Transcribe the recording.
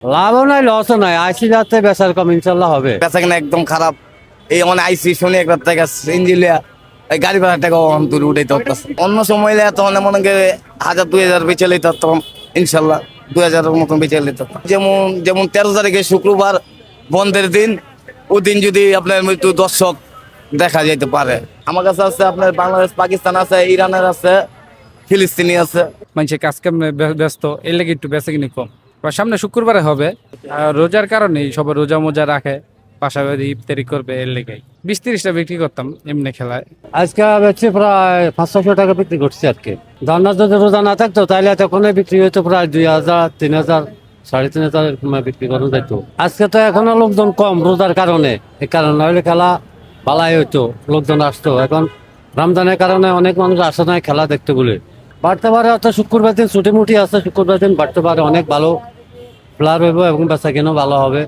লাভও নাই লসও নাই, আইসি যাতে বেচার কম ইনশাল্লাহ হবে। বেচা কিনা একদম খারাপ। এই মানে আইসি শুনি একবার টাকা ইঞ্জিলিয়া এই গাড়ি ভাড়া টাকা দূরে উঠাইতে হচ্ছে। অন্য সময় তখন মনে করে 1000-2000 বেচে লইতে পারতাম, ইনশাল্লাহ 2000-এর মতন বেচে লইতে পারতাম। যেমন যেমন 13 তারিখে শুক্রবার বন্ধের দিন, ওই দিন যদি আপনার মৃত্যু দর্শক দেখা যেতে পারে। আমার কাছে আছে আপনার বাংলাদেশ, পাকিস্তান আছে, ইরানের আছে, ফিলিস্তিনি আছে। মানুষের কাজ কামে ব্যস্ত, এর লেগে একটু বেচা কিনি কম। আর সামনে শুক্রবারে হবে, আর রোজার কারণে সবাই রোজা মোজা রাখে, পাশাপাশি ইফতারি করবে, এর লেগেই 20-30টা বিক্রি করতাম এমনি খেলায়। আজকে বেচে প্রায় 500 টাকা বিক্রি করছি আর কি। ধর্নার যদি রোজা না থাকতো তাহলে এতক্ষণে বিক্রি হইতো প্রায় 2000, 3000, 3500 এরকম বিক্রি করা যেত। আজকে তো এখনো লোকজন কম রোজার কারণে, এই কারণে নইলে খেলা ভালাই হইতো, লোকজন আসতো। এখন রমজানের কারণে অনেক মানুষ আসে না খেলা দেখতে বলে। বাড়তে পারে, অত শুক্রবার দিন ছুটি মুটি আছে, শুক্রবার দিন বাড়তে পারে, অনেক ভালো প্লেয়ার হইব এবং বেচা কিনো ভালো হবে।